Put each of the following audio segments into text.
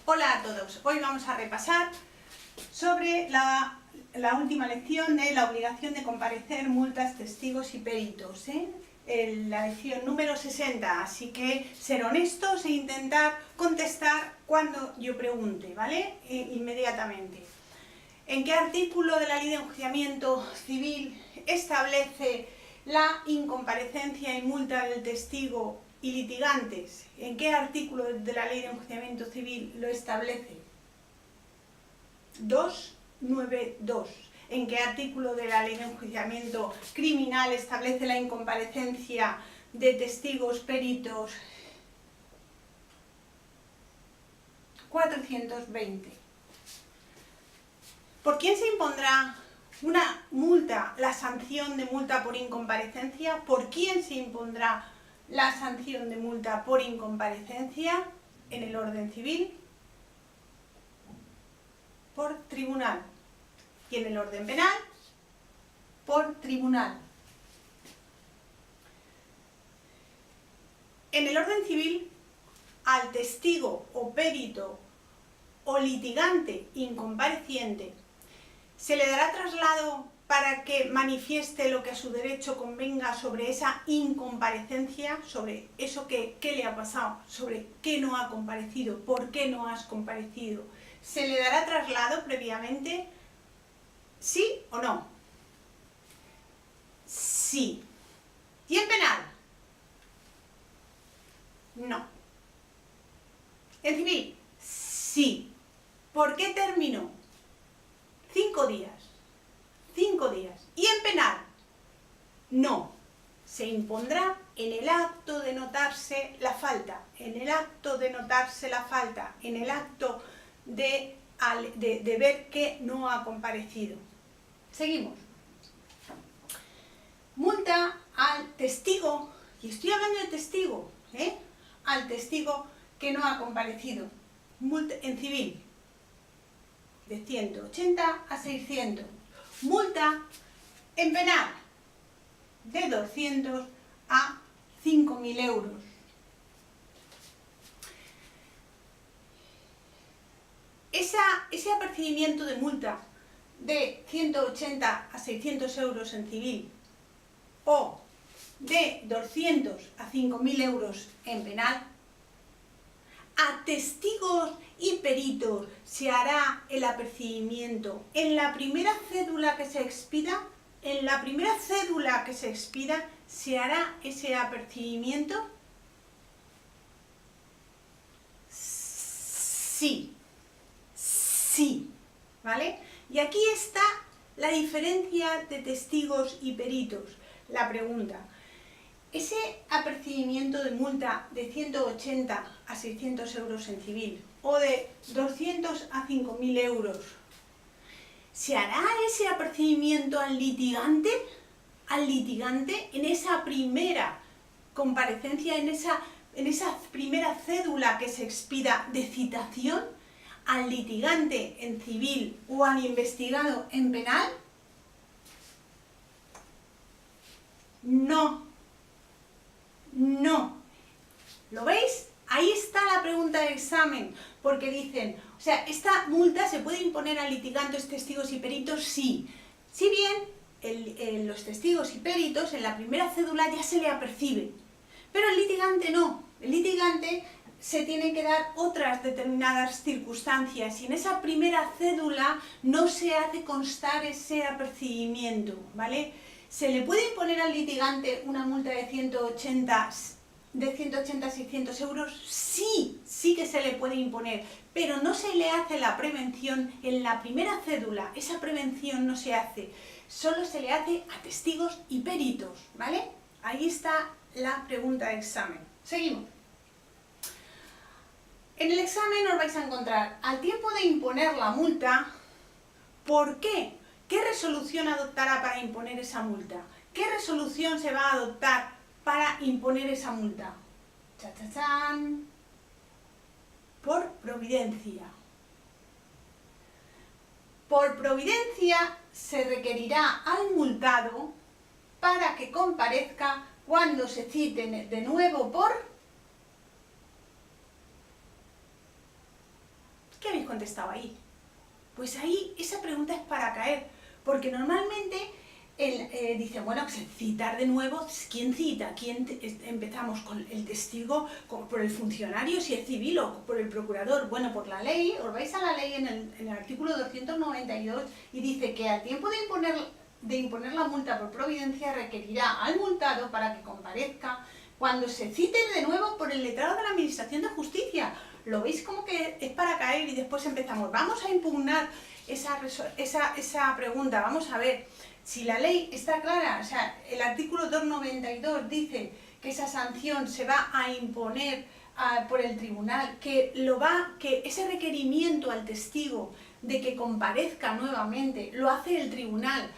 Hola a todos, hoy vamos a repasar sobre la última lección de la obligación de comparecer, multas, testigos y peritos, la lección número 60, así que ser honestos e intentar contestar cuando yo pregunte, ¿vale? Inmediatamente. ¿En qué artículo de la Ley de Enjuiciamiento Civil establece la incomparecencia y multa del testigo y litigantes? ¿En qué artículo de la Ley de Enjuiciamiento Civil lo establece? 292. ¿En qué artículo de la Ley de Enjuiciamiento Criminal establece la incomparecencia de testigos, peritos? 420. ¿Por quién se impondrá una multa, la sanción de multa por incomparecencia? ¿Por quién se impondrá la sanción de multa por incomparecencia en el orden civil? Por tribunal. Y en el orden penal, por tribunal. En el orden civil, al testigo o perito o litigante incompareciente se le dará traslado para que manifieste lo que a su derecho convenga sobre esa incomparecencia, sobre eso que le ha pasado, sobre qué no ha comparecido, por qué no has comparecido. ¿Se le dará traslado previamente? ¿Sí o no? Sí. ¿Y en penal? No. ¿En civil? Sí. ¿Por qué término? 5 días. 5 días. ¿Y en penal? No. Se impondrá en el acto de notarse la falta. En el acto de notarse la falta. En el acto de ver que no ha comparecido. Seguimos. Multa al testigo, y estoy hablando de testigo, al testigo que no ha comparecido. Multa en civil, de 180 a 600. Multa en penal, de 200 a 5.000 euros. Ese apercibimiento de multa de 180 a 600 euros en civil o de 200 a 5.000 euros en penal, a testigos y peritos se hará el apercibimiento en la primera cédula que se expida. En la primera cédula que se expida se hará ese apercibimiento. Sí. Sí. ¿Vale? Y aquí está la diferencia de testigos y peritos. La pregunta: ese apercibimiento de multa de 180 a 600 euros en civil o de 200 a 5.000 euros, ¿se hará ese apercibimiento al litigante? ¿Al litigante en esa primera comparecencia, en esa primera cédula que se expida de citación? ¿Al litigante en civil o al investigado en penal? No. No. ¿Lo veis? Ahí está la pregunta de examen, porque dicen, o sea, esta multa se puede imponer a litigantes, testigos y peritos, sí. Si bien los testigos y peritos en la primera cédula ya se le apercibe, pero el litigante no. El litigante se tienen que dar otras determinadas circunstancias y en esa primera cédula no se hace constar ese apercibimiento, ¿vale? ¿Se le puede imponer al litigante una multa de 180 a 600 euros? Sí, sí que se le puede imponer, pero no se le hace la prevención en la primera cédula. Esa prevención no se hace, solo se le hace a testigos y peritos, ¿vale? Ahí está la pregunta de examen. Seguimos. En el examen os vais a encontrar, al tiempo de imponer la multa, ¿por qué? ¿Qué resolución adoptará para imponer esa multa? ¿Qué resolución se va a adoptar para imponer esa multa? ¡Chachachán! Por providencia. Por providencia se requerirá al multado para que comparezca cuando se cite de nuevo por ¿Qué habéis contestado ahí? Pues ahí esa pregunta es para caer, porque normalmente dice, bueno, pues citar de nuevo, ¿quién cita? Empezamos con el testigo, por el funcionario, si es civil, o por el procurador. Bueno, por la ley, os vais a la ley en el artículo 292 y dice que al tiempo de imponer la multa por providencia requerirá al multado para que comparezca cuando se cite de nuevo por el letrado de la Administración de Justicia. ¿Lo veis como que es para caer y después empezamos? Vamos a impugnar esa pregunta, vamos a ver si la ley está clara. O sea, el artículo 292 dice que esa sanción se va a imponer por el tribunal, que ese requerimiento al testigo de que comparezca nuevamente lo hace el tribunal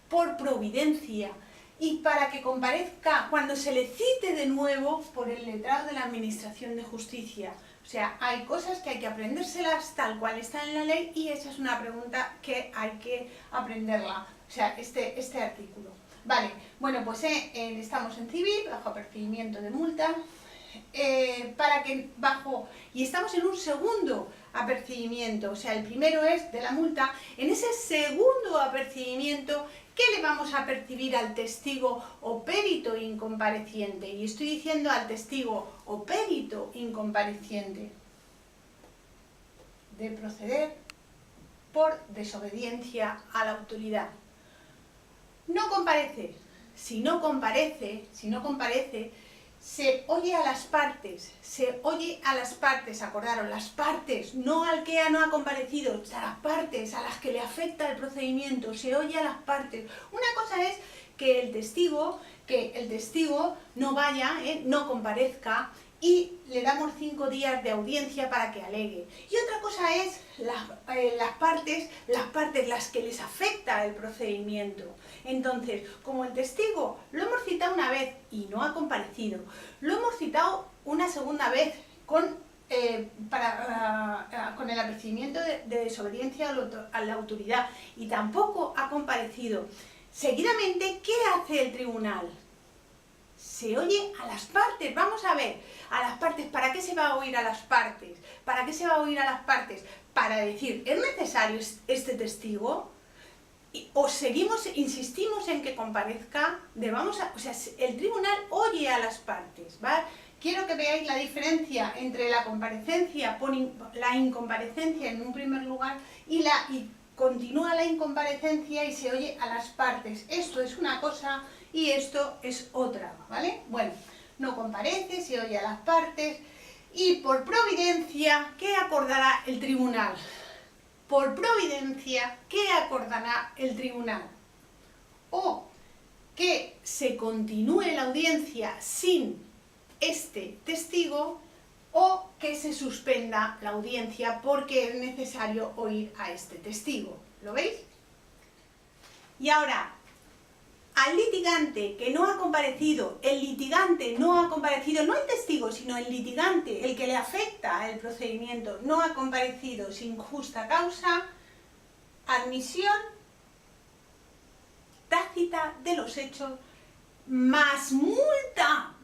por providencia, y para que comparezca cuando se le cite de nuevo por el letrado de la Administración de Justicia. O sea, hay cosas que hay que aprendérselas tal cual están en la ley, y esa es una pregunta que hay que aprenderla. O sea, este artículo. Vale, bueno, pues estamos en civil, bajo apercibimiento de multa, y estamos en un segundo apercibimiento. O sea, el primero es de la multa. En ese segundo apercibimiento, ¿qué le vamos a percibir al testigo o perito incompareciente? Y estoy diciendo al testigo o perito incompareciente de proceder por desobediencia a la autoridad. No comparece. Si no comparece, se oye a las partes, acordaros, las partes, no al que no ha comparecido, a las partes a las que le afecta el procedimiento, se oye a las partes. Una cosa es que el testigo no vaya, no comparezca, y le damos 5 días de audiencia para que alegue. Y otra cosa es las partes las que les afecta el procedimiento. Entonces, como el testigo lo hemos citado una vez y no ha comparecido, lo hemos citado una segunda vez con el apercibimiento de desobediencia a la autoridad y tampoco ha comparecido, seguidamente, ¿qué hace el tribunal? Se oye a las partes. Vamos a ver, a las partes. ¿Para qué se va a oír a las partes? ¿Para qué se va a oír a las partes? Para decir, ¿es necesario este testigo? ¿O insistimos en que comparezca? O sea, el tribunal oye a las partes, ¿vale? Quiero que veáis la diferencia entre la comparecencia, la incomparecencia en un primer lugar, y continúa la incomparecencia y se oye a las partes. Esto es una cosa y esto es otra, ¿vale? Bueno, no comparece, se oye a las partes, y por providencia, ¿qué acordará el tribunal? Por providencia, ¿qué acordará el tribunal? O que se continúe la audiencia sin este testigo, o que se suspenda la audiencia porque es necesario oír a este testigo. ¿Lo veis? Y ahora, al litigante que no ha comparecido, el litigante no ha comparecido, no el testigo, sino el litigante, el que le afecta el procedimiento, no ha comparecido sin justa causa, admisión tácita de los hechos, más multa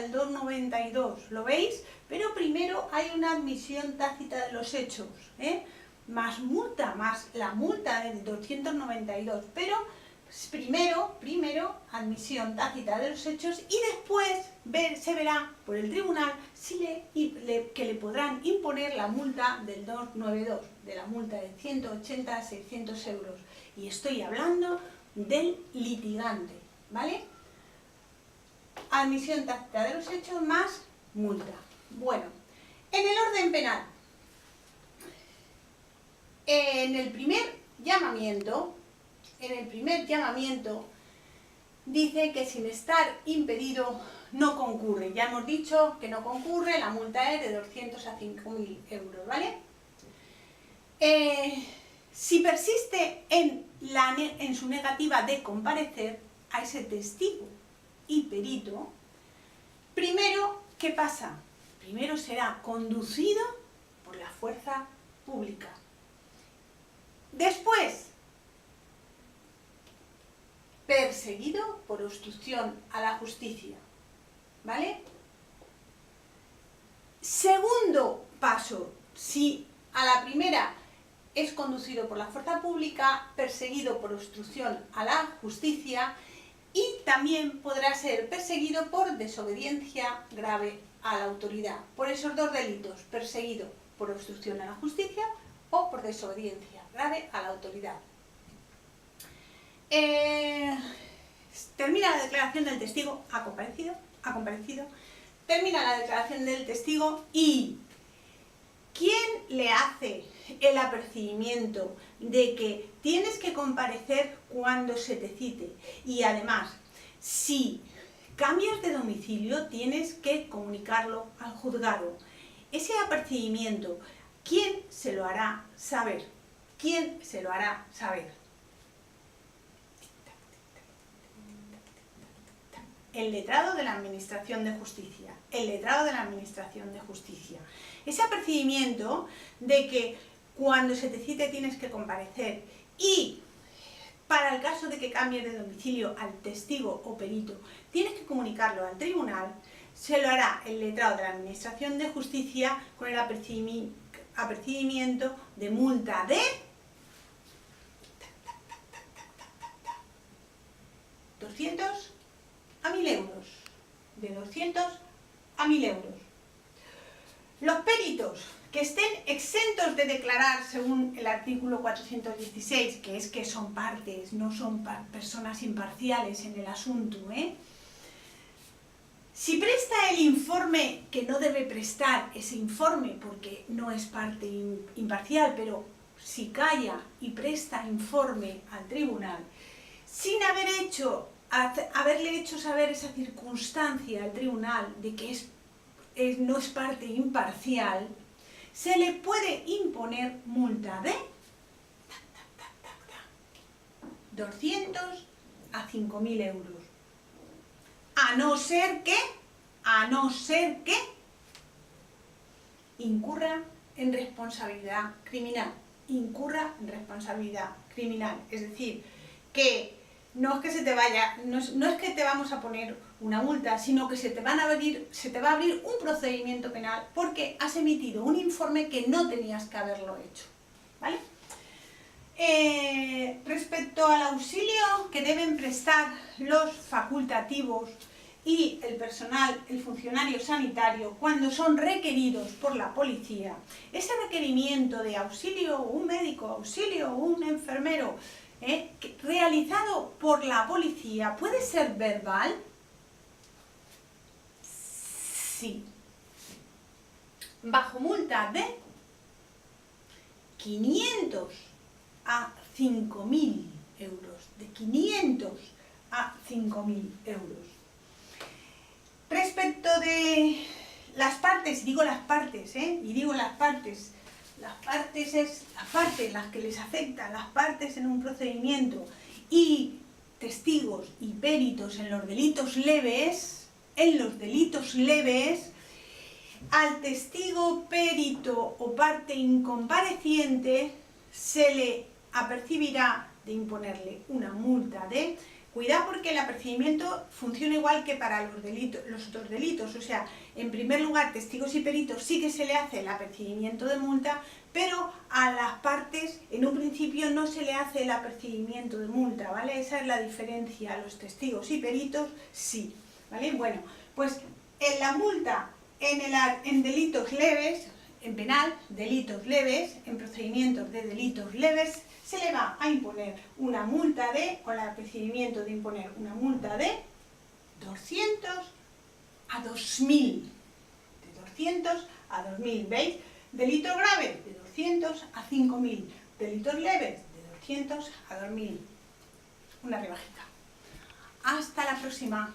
del 292, ¿lo veis? Pero primero hay una admisión tácita de los hechos, más la multa del 292, pero primero admisión tácita de los hechos, y después se verá por el tribunal que le podrán imponer la multa del 292, de la multa de 180 a 600 euros. Y estoy hablando del litigante, ¿vale? Admisión tácita de los hechos más multa. Bueno, en el orden penal, en el primer llamamiento dice que sin estar impedido no concurre. Ya hemos dicho que no concurre, la multa es de 200 a 5.000 euros, ¿vale? Si persiste en su negativa de comparecer a ese testigo y perito, primero, ¿qué pasa? Primero será conducido por la fuerza pública. Después, perseguido por obstrucción a la justicia, ¿vale? Segundo paso, si A la primera es conducido por la fuerza pública, perseguido por obstrucción a la justicia y también podrá ser perseguido por desobediencia grave a la autoridad. Por esos dos delitos, perseguido por obstrucción a la justicia o por desobediencia grave a la autoridad. Termina la declaración del testigo, ha comparecido, termina la declaración del testigo y ¿quién le hace el apercibimiento de que tienes que comparecer cuando se te cite? Y además, si cambias de domicilio, tienes que comunicarlo al juzgado. Ese apercibimiento, ¿quién se lo hará saber? ¿Quién se lo hará saber? El letrado de la Administración de Justicia. El letrado de la Administración de Justicia. Ese apercibimiento de que cuando se te cite tienes que comparecer y para el caso de que cambies de domicilio al testigo o perito tienes que comunicarlo al tribunal, se lo hará el letrado de la Administración de Justicia con el apercibimiento de multa de 200 a 1.000 euros. De 200 a 1.000 euros. Los peritos que estén exentos de declarar según el artículo 416, que es que son partes, no son personas imparciales en el asunto, si presta el informe, que no debe prestar ese informe porque no es parte imparcial, pero si calla y presta informe al tribunal, sin haberle hecho saber esa circunstancia al tribunal de que no es parte imparcial, se le puede imponer multa de 200 a 5.000 euros. A no ser que incurra en responsabilidad criminal. Es decir, que no es que no es que te vamos a poner una multa, sino que se te va a abrir un procedimiento penal porque has emitido un informe que no tenías que haberlo hecho, ¿vale? Respecto al auxilio que deben prestar los facultativos y el personal, el funcionario sanitario, cuando son requeridos por la policía, ese requerimiento de auxilio, un médico, auxilio, un enfermero, realizado por la policía, ¿puede ser verbal? Sí. Bajo multa de 500 a 5.000 euros. De 500 a 5.000 euros. Respecto de las partes, digo las partes es la parte en las que les afecta, las partes en un procedimiento y testigos y peritos en los delitos leves, al testigo, perito o parte incompareciente se le apercibirá de imponerle una multa de... Cuidado porque el apercibimiento funciona igual que para los otros delitos, o sea, en primer lugar, testigos y peritos sí que se le hace el apercibimiento de multa, pero a las partes en un principio no se le hace el apercibimiento de multa, ¿vale? Esa es la diferencia, a los testigos y peritos sí, ¿vale? Bueno, pues en la multa en delitos leves, en penal, delitos leves, en procedimientos de delitos leves, se le va a imponer una multa con el apercibimiento de imponer una multa de 200 a 2.000. De 200 a 2.000, ¿veis? Delitos graves, de 200 a 5.000. Delitos leves, de 200 a 2.000. Una rebajita. Hasta la próxima.